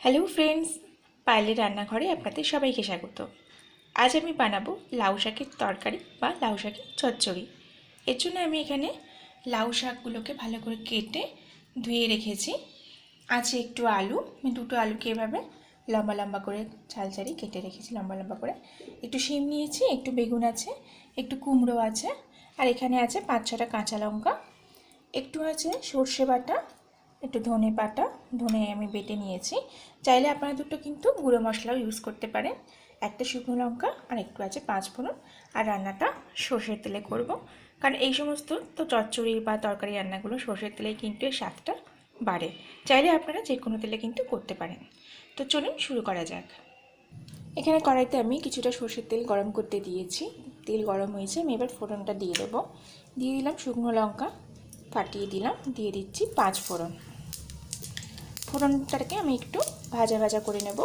Hello friends, পায়েলের রান্নাঘরে আপনাদের সবাইকে স্বাগত। আজ আমি বানাবো লাউ শাকের তরকারি বা লাউ শাকের চচ্চড়ি। এর জন্য আমি এখানে লাউ শাকগুলোকে ভালো করে কেটে ধুয়ে রেখেছি। আছে একটু আলু, আমি দুটো আলুকে এভাবে লম্বা লম্বা করে ছাড়ি কেটে রেখেছি লম্বা লম্বা করে। একটু শিম নিয়েছি, একটু বেগুন আছে, একটু কুমড়ো আছে, আর এখানে আছে 5-6টা কাঁচা লঙ্কা, একটু আছে সর্ষে বাটা, একটু ধনে বাটা, ধনে আমি বেটে নিয়েছি। চাইলে আপনারা দুটো কিন্তু গুঁড়ো মশলাও ইউজ করতে পারেন। একটা শুকনো লঙ্কা আর একটু আছে পাঁচফোড়ন। আর রান্নাটা সর্ষের তেলে করব, কারণ এই সমস্ত তো চচ্চড়ি বা তরকারি রান্নাগুলো সর্ষের তেলেই কিন্তু এর স্বাদটা বাড়ে। চাইলে আপনারা যে কোনো তেলে কিন্তু করতে পারেন। তো চলুন শুরু করা যাক। এখানে কড়াইতে আমি কিছুটা সর্ষের তেল গরম করতে দিয়েছি। তেল গরম হয়েছে, আমি এবার ফোড়নটা দিয়ে দেবো। দিয়ে দিলাম শুকনো লঙ্কা, ফাটিয়ে দিলাম, দিয়ে দিচ্ছি পাঁচফোড়ন। ফোড়নটাকে আমি একটু ভাজা ভাজা করে নেব।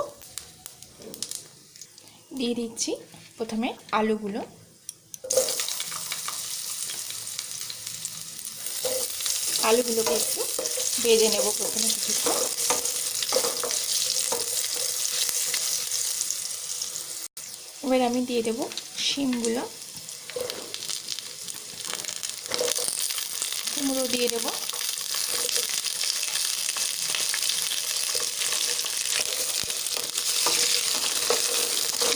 দিয়ে দিচ্ছি প্রথমে আলুগুলো। আলুগুলোকে একটু ভেজে নেব প্রথমে কিছুক্ষণ। এবার আমি দিয়ে দেব শিমগুলো, কুমড়ো দিয়ে দেবো,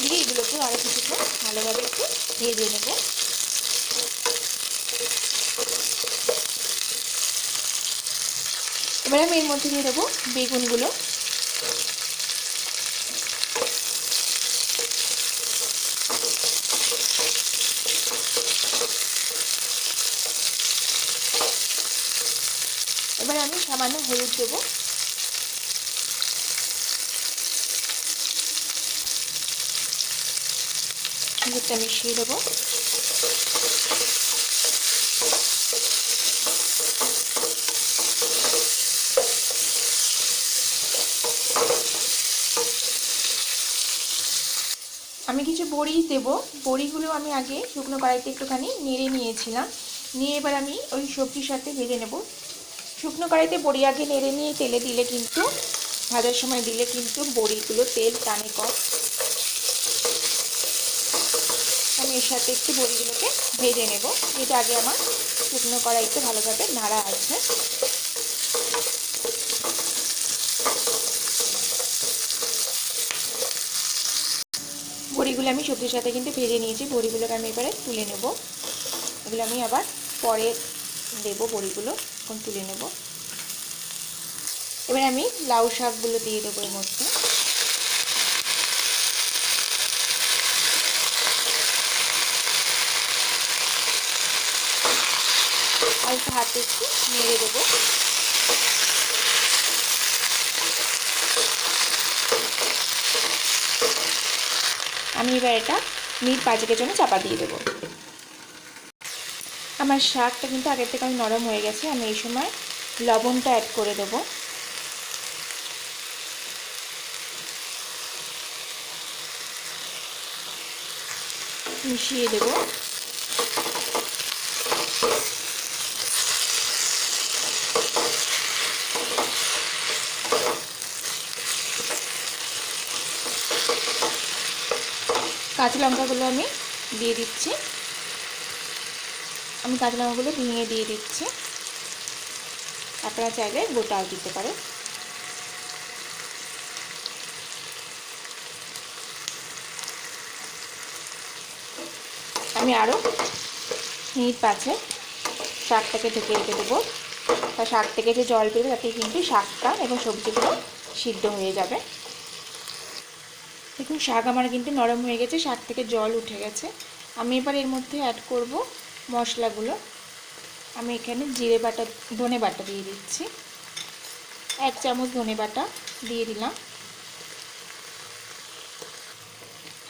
দিয়ে এগুলোকে আরও কিছুক্ষণ ভালোভাবে একটু ভেজে নেব। এবার আমি এর মধ্যে দিয়ে দেবো বেগুনগুলো। এবার আমি সামান্য হলুদ দেবো। হলুদটা মিশিয়ে দেবো। আমি কিছু বড়ি দেব। বড়িগুলো আমি আগে শুকনো কড়াইতে একটুখানি নেড়ে নিয়েছিলাম, নিয়ে এবার আমি ওই সবজির সাথে ভেজে নেব। শুকনো কড়াইতে বড়ি আগে নেড়ে নিয়ে তেলে দিলে কিন্তু, ভাজার সময় দিলে কিন্তু বড়িগুলো তেল টানে কম। আমি এর সাথে একটু বড়িগুলোকে ভেজে নেব, যেটা আগে আমার শুকনো কড়াইতে ভালোভাবে নাড়া আছে। বড়িগুলো আমি সবজির সাথে কিন্তু ভেজে নিয়েছি। বড়িগুলোকে আমি এবারে তুলে নেব। এগুলো আমি আবার পরে দেবো, বড়িগুলো এখন তুলে নেব। এবার আমি লাউ শাকগুলো দিয়ে দেবো এর মধ্যে। অল্প হাতে একটু নেড়ে দেবো। আমি এবার এটা মিনিট 5-এর জন্য চাপা দিয়ে দেবো। আমার শাকটা কিন্তু আগের থেকে আমি নরম হয়ে গেছে। আমি এই সময় লবণটা অ্যাড করে দেবো। মিশিয়ে দেবো। কাঁচা লঙ্কাগুলো আমি দিয়ে দিচ্ছি। আমি কাঁচা লঙ্কাগুলো ভেঙে দিয়ে দিচ্ছি, আপনারা চাইলে গোটাও দিতে পারেন। আমি আরও মিনিট 5 শাকটাকে ঢেকে রেখে দেবো। তা শাক থেকে যে জল বেরোবে তাতে কিন্তু শাকটা এবং সবজিগুলো সিদ্ধ হয়ে যাবে। দেখুন শাক আমার কিন্তু নরম হয়ে গেছে, শাক থেকে জল উঠে গেছে। আমি এবার এর মধ্যে অ্যাড করব মশলাগুলো। আমি এখানে জিরে বাটা, ধনে বাটা দিয়ে দিচ্ছি। 1 চামচ ধনে বাটা দিয়ে দিলাম।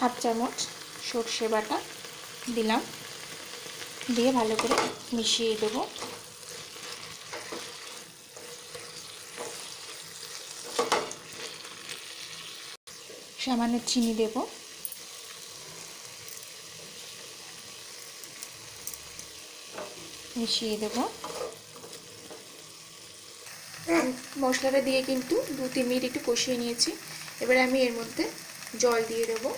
1/2 চামচ সর্ষে বাটা দিলাম, দিয়ে ভালো করে মিশিয়ে দেবো। সামান্য চিনি দেব। মিশিয়ে দেব। মশলাটা দিয়ে কিন্তু 2-3 মিনিট একটু কষিয়ে নিয়েছি। এবারে আমি এর মধ্যে জল দিয়ে দেবো।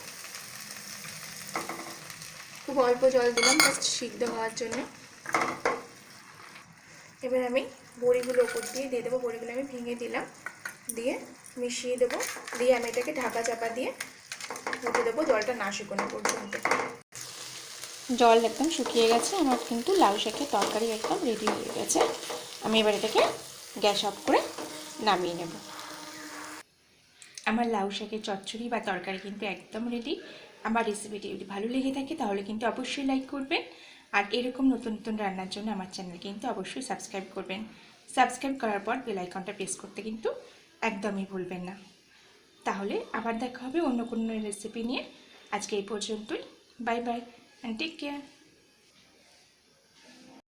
খুব অল্প জল দিলাম জাস্ট সিদ্ধ হওয়ার জন্য। এবার আমি বড়িগুলো ওপর দিয়ে দেবো। বড়িগুলো আমি ভেঙে দিলাম, দিয়ে মিশিয়ে দেবো। দিয়ে আমি এটাকে ঢাকা চাপা দিয়ে হতে দেবো জলটা না শুকোনো পর্যন্ত। জল একদম শুকিয়ে গেছে আমার, কিন্তু লাউ শাকের তরকারি একদম রেডি হয়ে গেছে। আমি এবার এটাকে গ্যাস অফ করে নামিয়ে নেব। আমার লাউ শাকের চচ্চড়ি বা তরকারি কিন্তু একদম রেডি। আমার রেসিপিটি যদি ভালো লেগে থাকে তাহলে কিন্তু অবশ্যই লাইক করবেন, আর এরকম নতুন নতুন রান্নার জন্য আমার চ্যানেল কিন্তু অবশ্যই সাবস্ক্রাইব করবেন। সাবস্ক্রাইব করার পর বেল আইকনটা প্রেস করতে কিন্তু একদমই ভুলবেন না। তাহলে আবার দেখা হবে অন্য কোনো রেসিপি নিয়ে। আজকে এই পর্যন্তই। Bye bye and take care.